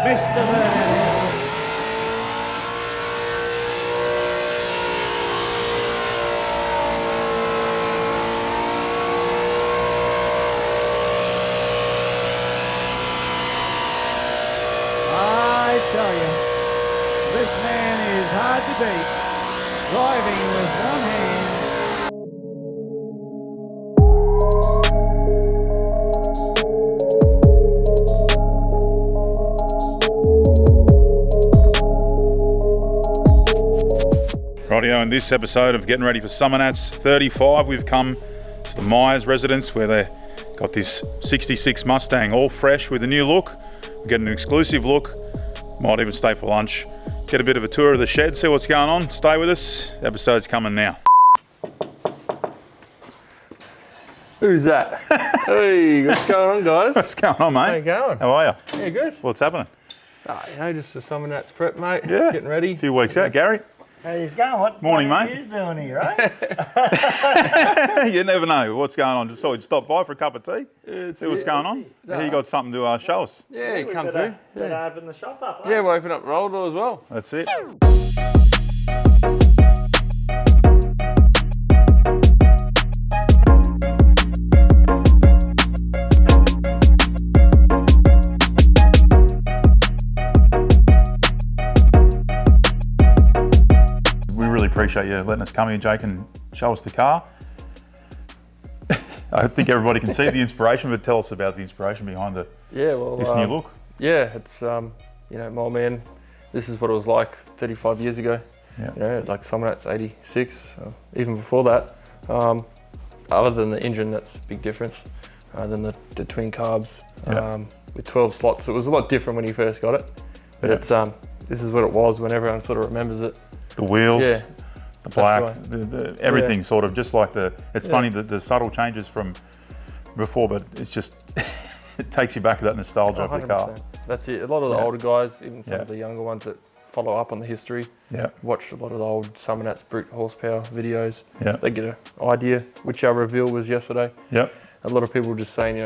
Mr. Burnout. I tell you, this man is hard to beat, driving with one hand. Rightio, in this episode of Getting Ready for Summernats 35, we've come to the Myers residence where they've got this 66 Mustang, all fresh with a new look. We get an exclusive look, might even stay for lunch, get a bit of a tour of the shed, see what's going on. Stay with us, the episode's coming now. Who's that? Hey, what's going on, guys? What's going on, mate? How you going? How are you? Yeah, good. What's happening? Just the Summernats prep, mate. Yeah. Getting ready. A few weeks out. Gary? How you going? What Morning, are mate. you doing here, right? You never know what's going on. Just thought you'd stop by for a cup of tea, see what's going on. Here you got something to show us. Yeah, We come better- through. Better open the shop up. Yeah, we'll open up the roll door as well. That's it. We really appreciate you letting us come here, Jake, and show us the car. I think everybody can see the inspiration, but tell us about the inspiration behind Yeah, well, this new look. Yeah, it's my old man. This is what it was like 35 years ago. Yeah. You know, like Summernats 86, even before that. Other than the engine, that's a big difference. Than the twin carbs with 12 slots. It was a lot different when you first got it, but it's this is what it was when everyone sort of remembers it. The wheels, Yeah. the black, right. the everything sort of just like it's funny that the subtle changes from before, but it's just, it takes you back to that nostalgia of the car. 100%. That's it. A lot of the Yeah. older guys, even some Yeah. of the younger ones that follow up on the history, Yeah, watch a lot of the old Summernats brute horsepower videos. yeah, They get an idea, which our reveal was yesterday. yep. A lot of people were just saying,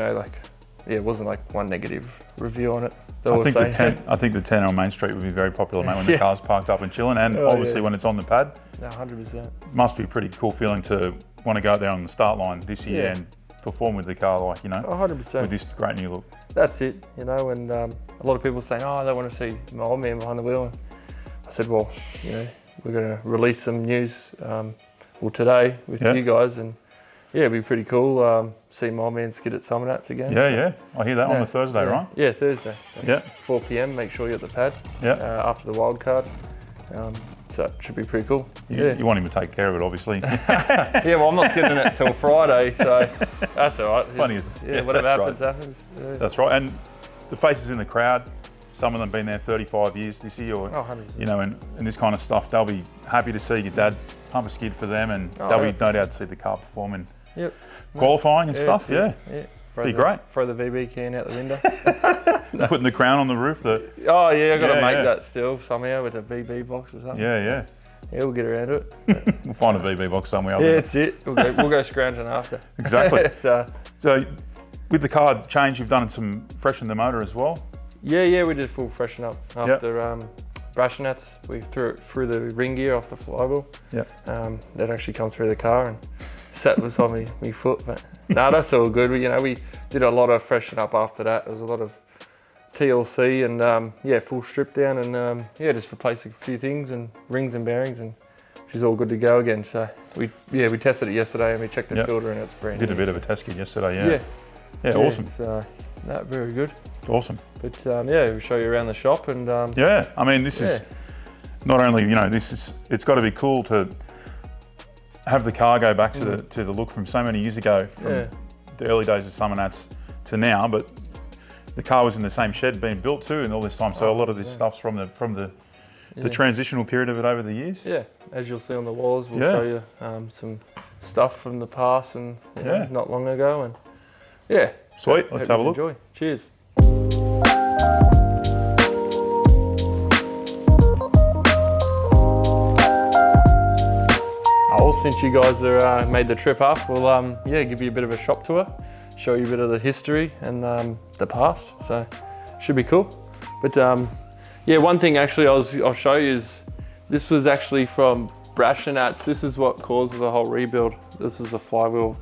it wasn't like one negative review on it. They I were think, saying, I think the 10 on Main Street would be very popular, mate, when Yeah. the car's parked up and chilling, and Oh, obviously yeah. when it's on the pad. no, 100%. Must be a pretty cool feeling to want to go out there on the start line this year Yeah. and perform with the car, like, 100%. with this great new look. That's it, and a lot of people saying, oh, they want to see my old man behind the wheel. And I said, well, we're going to release some news today with Yeah. you guys, and yeah, it'd be pretty cool. See my old man skid at Summernats again. Yeah, So, yeah. I hear that on yeah, the Thursday, yeah. right? Yeah, Thursday. So Yeah, 4 p.m. Make sure you're at the pad yeah. after the wild card. So it should be pretty cool. You want him to take care of it, obviously. Yeah, well, I'm not skidding it till Friday, so that's all right. Plenty Yeah, whatever that's happens, happens. Yeah. That's right. And the faces in the crowd, some of them been there 35 years this year, or, Oh, 100%. and this kind of stuff, they'll be happy to see your dad pump a skid for them, and Oh, they'll yeah, be no doubt to see the car perform in Yep. qualifying and stuff. that's Yeah. it. Be great. Throw the VB can out the window. Putting the crown on the roof. Oh yeah, I got to Yeah, make yeah. that still somehow with a VB box or something. Yeah. Yeah, we'll get around to it. We'll find a VB box somewhere. Yeah, that's it. We'll go scrounging after. Exactly. So, So, with the car change, you've done some freshen the motor as well. yeah, we did full freshen up after Brashnats. We threw the ring gear off the flywheel. Yeah. That actually come through the car and sat beside me foot. But no, that's all good. We did a lot of freshen up after that. There was a lot of TLC and full strip down and just replaced a few things and rings and bearings, and she's all good to go again. So we tested it yesterday and we checked the Yep. filter and it's brand Did a new. bit of a test kit yesterday. Yeah. Yeah. Awesome. So very good. Awesome. But we'll show you around the shop and Yeah. I mean, this is not only it's got to be cool to have the car go back to the look from so many years ago, from the early days of Summernats to now, but the car was in the same shed being built too, and all this time. So a lot of this stuff's from the transitional period of it over the years. Yeah, as you'll see on the walls, we'll Yeah. show you some stuff from the past and Yeah. not long ago, and yeah. Sweet. Hope Let's you have a look. Enjoy. Cheers. Oh, since you guys are made the trip up, we'll give you a bit of a shop tour, show you a bit of the history and the past. So should be cool. But yeah, one thing actually I'll show you is this was actually from Brashnats. This is what caused the whole rebuild. This is the flywheel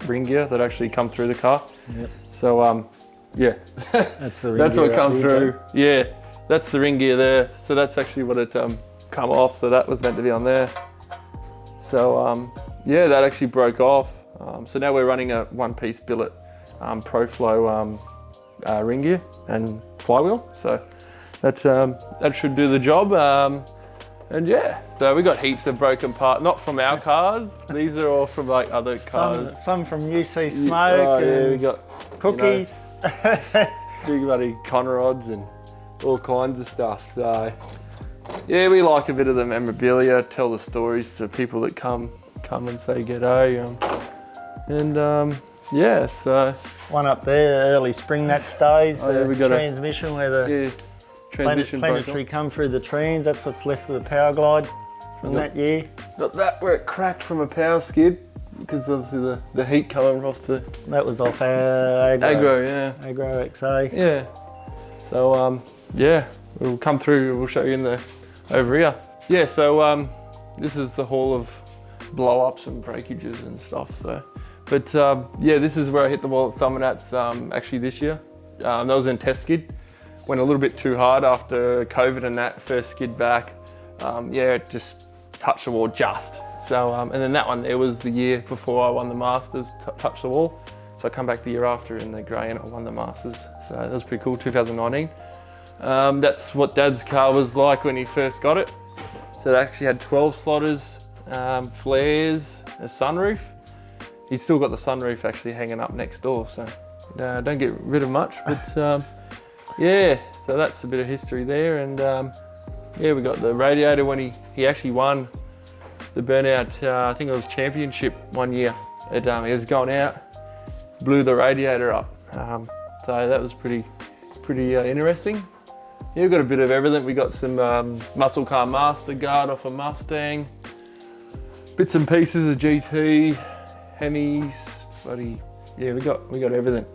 ring gear that actually come through the car. Yep. So yeah, That's the ring that's gear what come up here, through. Yeah, that's the ring gear there. So that's actually what it come off. So that was meant to be on there. So yeah, that actually broke off. So now we're running a one-piece billet ProFlow ring gear and flywheel. So that's that should do the job. And yeah, so we got heaps of broken parts, not from our cars. These are all from like other cars. Some from UC Smoke Yeah, and we got cookies. big bloody con rods and all kinds of stuff. So yeah, we like a bit of the memorabilia, tell the stories to people that come and say g'day. And yeah, so One up there, early spring nats days. Oh, yeah, we got a- transmission where the yeah, transmission broke off. planetary come through the trans. That's what's left of the power glide from that year. Got that where it cracked from a power skid because obviously the heat coming off the That was off our aggro, yeah. Aggro XA. Yeah. So yeah, we'll come through. We'll show you in the over here. Yeah. So this is the hall of blow ups and breakages and stuff. So, but yeah, this is where I hit the wall at Summernats actually this year. That was in test skid. Went a little bit too hard after COVID and that first skid back. Yeah, it just touched the wall just. So and then that one there was the year before I won the Masters. Touched the wall. So I come back the year after in the grey and I won the Masters. So that was pretty cool, 2019. That's what Dad's car was like when he first got it. So it actually had 12 slotters, flares, a sunroof. He's still got the sunroof actually hanging up next door. So don't get rid of much, but yeah, so that's a bit of history there. And yeah, we got the radiator when he actually won the Burnout, I think it was championship one year. He was going out, blew the radiator up. So that was pretty interesting. Yeah, we've got a bit of everything. We got some muscle car master guard off a Mustang, bits and pieces of GT, Hemis, buddy. Yeah, we got everything.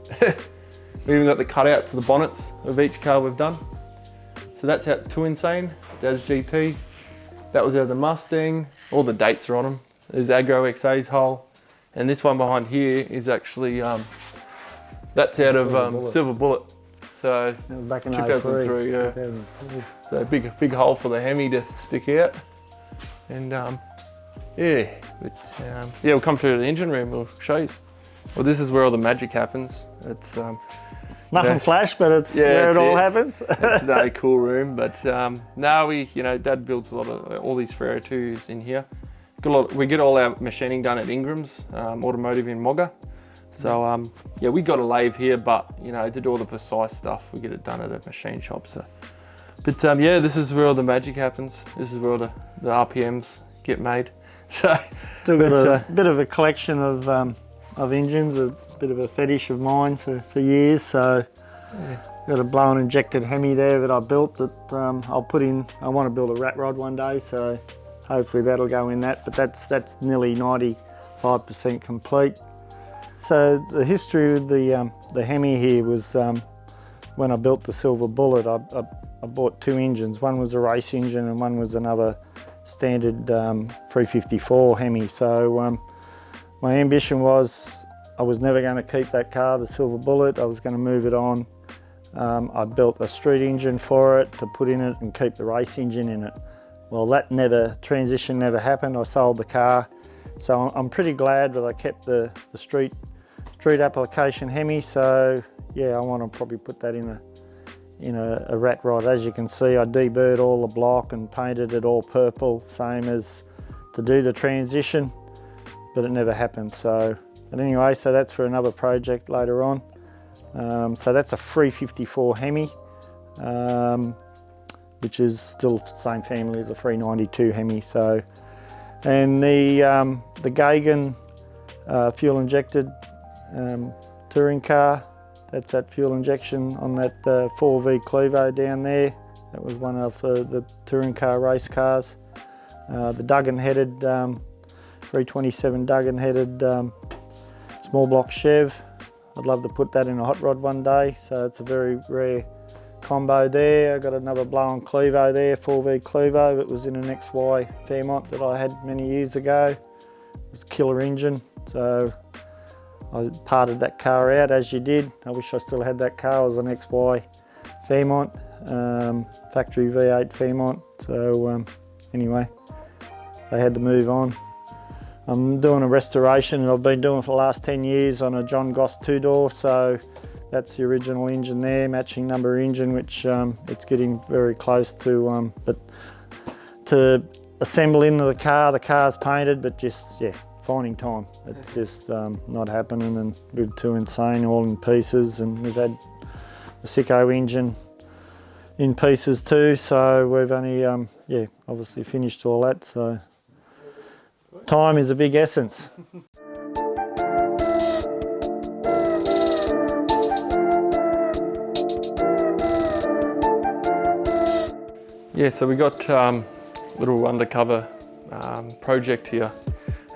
We even got the cutout to the bonnets of each car we've done. So that's out Too Insane, Dad's GT. That was out of the Mustang. All the dates are on them. There's Aggro XA's hull. And this one behind here is actually, that's out of Silver Bullet. So That was back in 2003, yeah. 2003. So big hole for the Hemi to stick out. And yeah, but yeah, we'll come through the engine room, we'll show you. Well, this is where all the magic happens. It's Nothing Yeah. flash, but it's Yeah, where it it's all it. happens. it's a cool room, but now Dad builds a lot of all these Ferro 2s in here. We get all our machining done at Ingram's Automotive in Mogga. So yeah, we got a lathe here, but to do all the precise stuff, we get it done at a machine shop. So, but yeah, this is where all the magic happens. This is where all the RPMs get made. So Still got but, a bit of a collection of engines, a bit of a fetish of mine for years. So got a blown injected Hemi there that I built that I'll put in. I want to build a rat rod one day, so hopefully that'll go in that. But that's nearly 95% complete. So the history of the Hemi here was when I built the Silver Bullet, I bought two engines. One was a race engine and one was another standard 354 Hemi. So my ambition was I was never going to keep that car, the Silver Bullet. I was going to move it on. I built a street engine for it to put in it and keep the race engine in it. Well, that transition never happened. I sold the car. So I'm pretty glad that I kept the street application Hemi. So yeah, I want to probably put that in a rat rod. As you can see, I deburred all the block and painted it all purple, same as to do the transition, but it never happened. So, but anyway, so that's for another project later on. So that's a 354 Hemi, which is still the same family as a 392 Hemi. So, and the Gagan fuel injected touring car, that's that fuel injection on that 4V Clevo down there. That was one of the touring car race cars. The Duggan headed 327 Duggan headed small block Chev. I'd love to put that in a hot rod one day. So it's a very rare combo there. I got another blow-on Clevo there, 4V Clevo. It was in an XY Fairmont that I had many years ago. It was a killer engine, so I parted that car out as you did. I wish I still had that car. It was an XY Fairmont, factory V8 Fairmont. So anyway, they had to move on. I'm doing a restoration that I've been doing for the last 10 years on a John Goss 2-door. So that's the original engine there, matching number engine, which it's getting very close to, but to assemble into the car's painted, but just, yeah, finding time. It's just not happening, and we're too insane, all in pieces, and we've had the Sicko engine in pieces too, so we've only, yeah, obviously finished all that, so time is a big essence. Yeah, so we got a little undercover project here.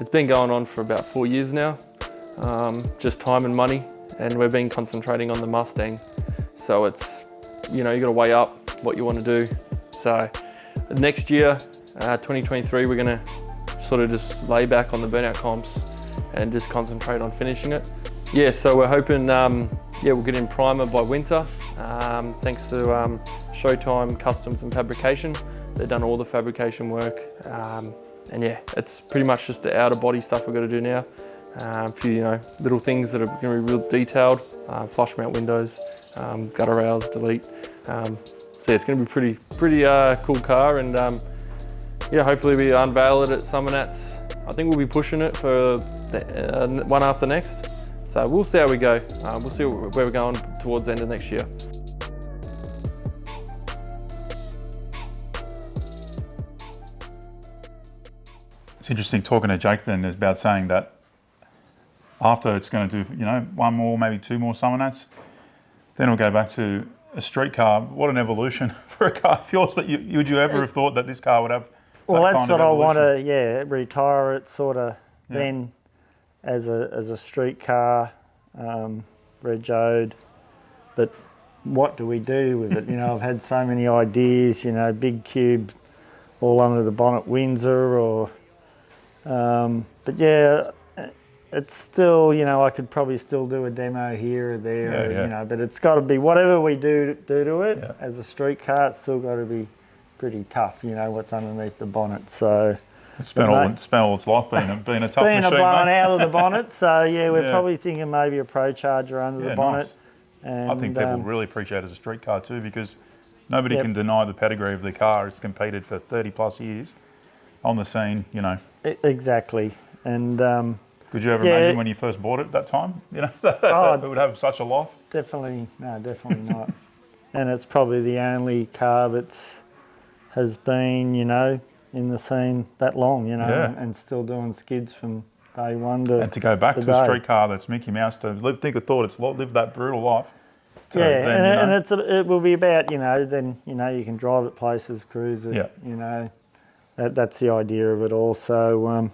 It's been going on for about 4 years now, just time and money, and we've been concentrating on the Mustang. So it's, you know, you got to weigh up what you want to do. So next year, 2023, we're going to sort of just lay back on the Burnout comps and just concentrate on finishing it. Yeah, so we're hoping, yeah, we'll get in primer by winter, thanks to Showtime Customs and Fabrication. They've done all the fabrication work. And yeah, it's pretty much just the outer body stuff we've got to do now. A few, you know, little things that are going to be real detailed, flush mount windows, gutter rails, delete. So yeah, it's going to be pretty cool car, and yeah, hopefully we unveil it at Summernats. I think we'll be pushing it for the, one after next. So we'll see how we go. We'll see where we're going towards the end of next year. It's interesting talking to Jake then about saying that after it's going to do, you know, one more, maybe two more Summernats, then we'll go back to a street car. What an evolution for a car of yours. That would you ever have thought that this car would have? Well, that's what I want to, yeah, retire it sort of then as a street car, regoed. But what do we do with it? You know, I've had so many ideas, you know, big cube all under the bonnet Windsor, or but yeah, it's still, you know, I could probably still do a demo here or there, you know, but it's got to be whatever we do to it as a street car. It's still got to be pretty tough, you know, what's underneath the bonnet. So it's spent all its life being a tough machine, blown out of the bonnet. So yeah, we're probably thinking maybe a Pro Charger under the bonnet. Nice. And I think people really appreciate it as a street car too, because nobody can deny the pedigree of the car. It's competed for 30 plus years on the scene, you know. Exactly. And could you ever imagine when you first bought it at that time, you know, it would have such a life? Definitely, no, definitely not. And it's probably the only car that's has been, you know, in the scene that long, you know, and still doing skids from day one to and to go back to a street car that's Mickey Mouse, to lived that brutal life. It will be about, you know, then, you know, you can drive it places, cruise it, you know, that's the idea of it all. So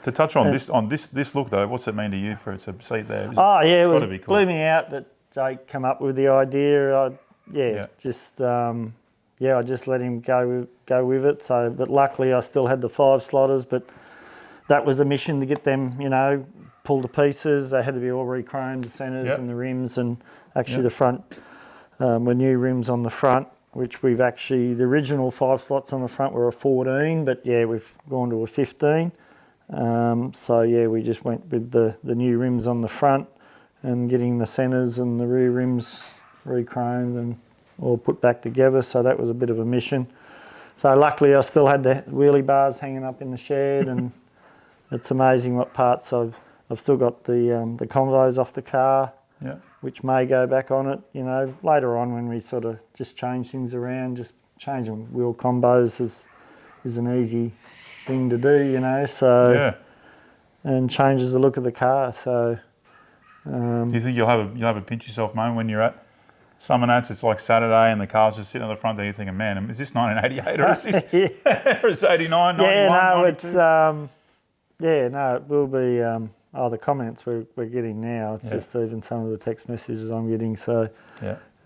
to touch on this look though, what's it mean to you for it to see there? It blew me out that Jake come up with the idea. I just let him go with it. So, but luckily I still had the 5-slotters, but that was a mission to get them, you know, pulled to pieces. They had to be all re-chromed, the centres and the rims, and actually the front were new rims on the front, which we've actually, the original 5 slots on the front were a 14, but yeah, we've gone to a 15. So yeah, we just went with the new rims on the front and getting the centres and the rear rims re-chromed and all put back together. So that was a bit of a mission. So luckily I still had the wheelie bars hanging up in the shed, and it's amazing what parts I've still got the convos off the car, which may go back on it, you know, later on when we sort of just change things around. Just changing wheel combos is an easy thing to do, you know, so and changes the look of the car. So do you think you'll have a pinch yourself moment when you're at Summernats? It's like Saturday and the car's just sitting on the front there, you're thinking, man, is this 1988 or is this or is 89, 91, 92? It will be the comments we're getting now. It's just even some of the text messages I'm getting. So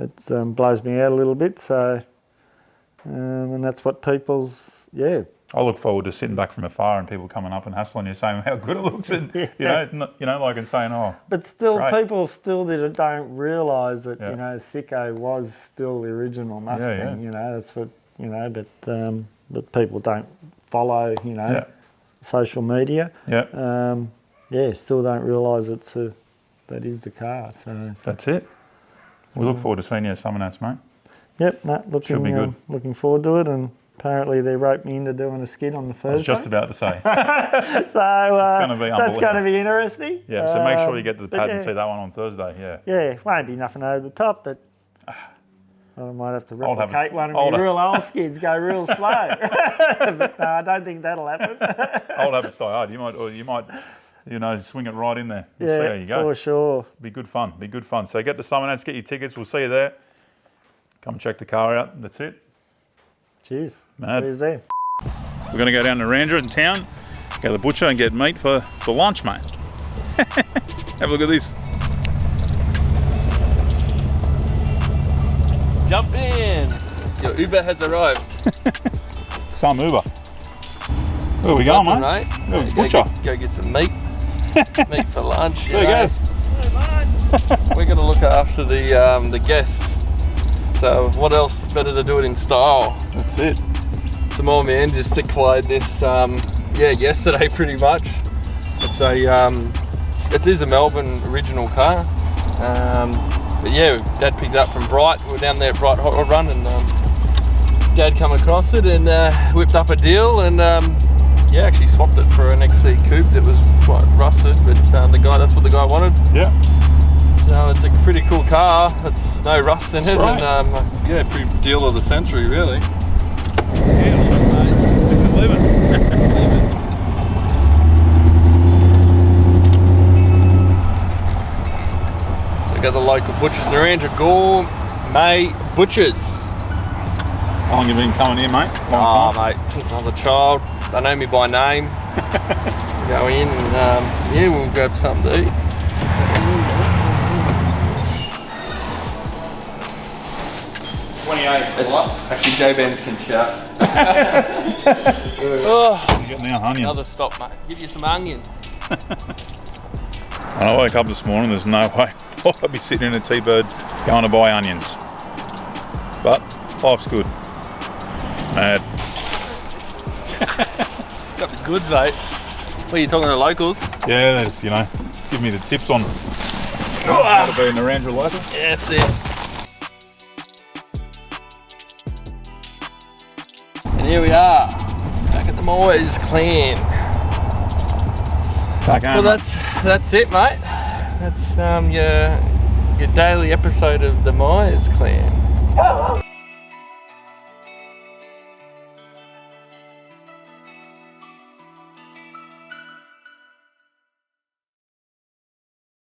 it blows me out a little bit. So, and that's what people's, yeah. I look forward to sitting back from afar and people coming up and hassling you, saying how good it looks, and you know, like and saying, "Oh." But still, great. people still don't realise that Yeah. you know Sicko was still the original Mustang. Yeah. You know, that's what you know. But people don't follow. You know, Yeah. social media. Yeah. Still don't realise that is the car. So That's it. We look forward to seeing you at Summernats, mate. yep, Should be good. Looking forward to it, and apparently they roped me into doing a skid on the Thursday. I was just about to say. So It's gonna be that's going to unbelievable. be interesting. Yeah, so make sure you get to the but pad yeah, and see that one on Thursday. Yeah. Yeah, won't be nothing over the top, but I might have to Old replicate habits. one of Old my ha- real old skids, go real slow. But no, I don't think that'll happen. Old habits die hard. You might, swing it right in there. We'll see how you go. for sure. Be good fun. So get the Summernats, get your tickets. We'll see you there. Come check the car out. That's it. Cheers. Mad. Cheers there. We're going to go down to Narrandera in town, go to the butcher and get meat for lunch, mate. Have a look at this. Jump in. Your Uber has arrived. Some Uber. Where we going, Welcome, mate? mate. Yeah, butcher. Go get some meat. Meat for lunch. There he goes. We're going to look after the guests. So what else better to do it in style? That's it. Some old man just acquired this yesterday pretty much. It is a Melbourne original car. But yeah, Dad picked it up from Bright. We were down there at Bright Hot Rod Run, and Dad come across it and whipped up a deal, and actually swapped it for an XC coupe that was quite rusted, but that's what the guy wanted. Yeah. So it's a pretty cool car. It's no rust in it, Right. and pretty deal of the century really. Listen, leave it. So we got the local butchers, Narrandera Gourmet Butchers. How long have you been coming here, mate? Long time? Mate, since I was a child. They know me by name. Go in and we'll grab something to eat. Actually, J-Bands can chat. You're getting the onions. Another stop, mate. Give you some onions. When I woke up this morning, there's no way I thought I'd be sitting in a T-Bird going to buy onions. But life's good. Mad. Got the goods, mate. What are you talking to locals? Yeah, that's, give me the tips on how to be in Narrandera local. Yeah, that's it. And here we are, back at the Moyes clan. Back home. Well, that's it, mate. That's your daily episode of the Moyes clan.